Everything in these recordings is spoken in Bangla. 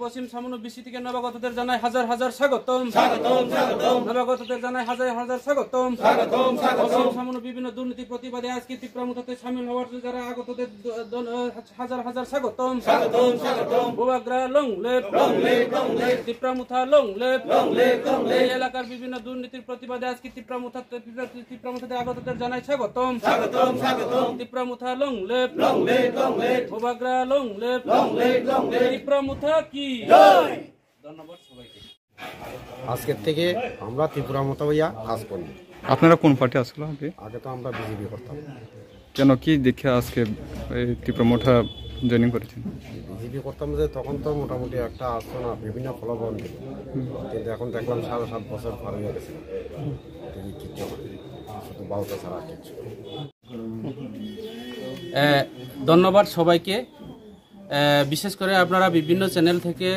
পশ্চিম সামনু বিসি থেকে নবাগতদের জানাই হাজার হাজার স্বাগতম। নবাগতদের জানাই হাজার হাজার স্বাগতম। পশ্চিম সামনু বিভিন্ন দুর্নীতি প্রতিবাদে আজকে তীব্রামুথাতে সামিল হওয়ার যারা আগতদের হাজার হাজার স্বাগতম। বোয়াগ্রা লং লেপ তীব্রামুথা লং লেপ। এই এলাকার বিভিন্ন দুর্নীতির প্রতিবাদে আজকে তীব্রামুথাতে আগতদের জানাই স্বাগতম। তীব্রামুথা লং লেপ বোয়াগ্রা লং লেপ তীব্রামুথা কি। ধন্যবাদ সবাইকে। আজকের থেকে আমরা ত্রিপুরামুথা হইয়া কাজ করি। আপনারা কোন পার্টি আসলো? আগে তো আমরা বিজেপি করতাম। কেন কি দেখে আজকে এই ত্রিপুরামুথা জয়েনিং করেছেন? বিজেপি করতাম যে তখন তো মোটামুটি একটা আসতো না, বিভিন্ন ফলাফল দিল, কিন্তু এখন দেখলাম 7.5 বছর পার হয়ে গেছে, কিচ্ছু শুধু বাউতা ছাড়া কিচ্ছু। ধন্যবাদ সবাইকে। বিশেষ করে আপনারা বিভিন্ন চ্যানেল থেকে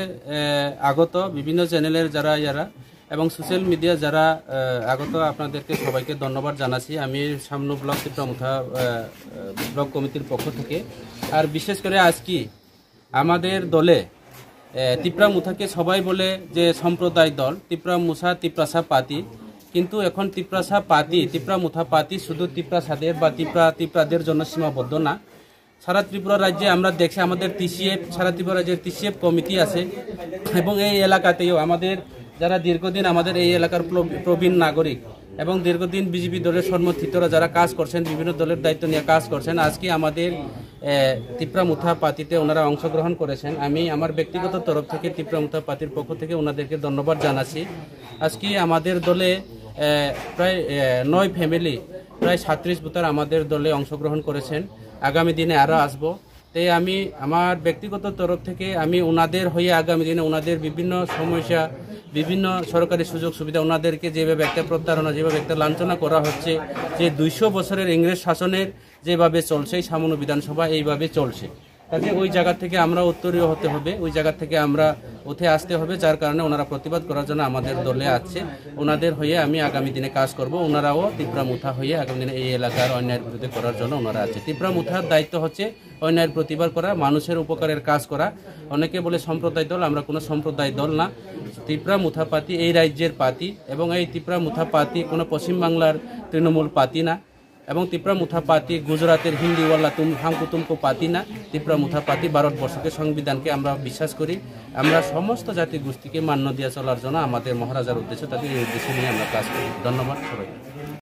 আগত, বিভিন্ন চ্যানেলের যারা এবং সোশ্যাল মিডিয়া যারা আগত, আপনাদেরকে সবাইকে ধন্যবাদ জানাচ্ছি আমি সামনু ব্লক তীব্রামুথা ব্লক কমিটির পক্ষ থেকে। আর বিশেষ করে আজকে আমাদের দলে তীব্রামুথাকে সবাই বলে যে সম্প্রদায় দল তীব্রামুথা তিপ্রাসা পাতি, কিন্তু এখন তীব্রামুথা পাতি শুধু তিপ্রাসাদের বা তিপ্রাদের জন্য সীমাবদ্ধ না। সারা ত্রিপুরা রাজ্যে আমরা দেখছি আমাদের TCF, সারা ত্রিপুরা রাজ্যের TCF কমিটি আছে এবং এই এলাকাতেও আমাদের যারা দীর্ঘদিন আমাদের এই এলাকার প্রবীণ নাগরিক এবং দীর্ঘদিন বিজেপি দলের সমর্থিতরা যারা কাজ করছেন, বিভিন্ন দলের দায়িত্ব নিয়ে কাজ করছেন, আজকে আমাদের তীব্রামুথা পার্টিতে ওনারা অংশগ্রহণ করেছেন। আমি আমার ব্যক্তিগত তরফ থেকে তীব্রামুথা পার্টির পক্ষ থেকে ওনাদেরকে ধন্যবাদ জানাচ্ছি। আজকে আমাদের দলে প্রায় 9 ফ্যামিলি, প্রায় 37 ভোটার আমাদের দলে অংশগ্রহণ করেছেন। আগামী দিনে আরও আসবো। তাই আমি আমার ব্যক্তিগত তরফ থেকে আমি ওনাদের হয়ে আগামী দিনে ওনাদের বিভিন্ন সমস্যা, বিভিন্ন সরকারি সুযোগ সুবিধা, ওনাদেরকে যেভাবে একটা প্রতারণা, যেভাবে একটা লাঞ্ছনা করা হচ্ছে, যে 200 বছরের ইংরেজ শাসনের যেভাবে চলছে সামনু বিধানসভা এইভাবে চলছে, কাজে ওই জায়গা থেকে আমরা উত্তরীয় হতে হবে, ওই জায়গা থেকে আমরা উঠে আসতে হবে, যার কারণে ওনারা প্রতিবাদ করার জন্য আমাদের দলে আছে। ওনাদের হয়ে আমি আগামী দিনে কাজ করব। ওনারাও তীব্রামুথা হয়ে আগামী দিনে এই এলাকার অন্যায়ের বিরুদ্ধে করার জন্য ওনারা আছে। তীব্রামুথার দায়িত্ব হচ্ছে অন্যায়ের প্রতিবাদ করা, মানুষের উপকারের কাজ করা। অনেকে বলে সম্প্রদায় দল, আমরা কোনো সম্প্রদায় দল না। তীব্রামুথা পার্টি এই রাজ্যের পার্টি এবং এই তীব্রামুথা পার্টি কোনো পশ্চিমবাংলার তৃণমূল পার্টি না এবং তীব্রামুথা পার্টি গুজরাটের হিন্দিওয়ালা হামকুতুমকো পার্টি না। তীব্রামুথা পার্টি ভারতবর্ষকে, সংবিধানকে আমরা বিশ্বাস করি। আমরা সমস্ত জাতি গোষ্ঠীকে মান্য দিয়ে চলার জন্য আমাদের মহারাজার উদ্দেশ্য, তাদের এই উদ্দেশ্য নিয়ে আমরা কাজ করি। ধন্যবাদ সবাইকে।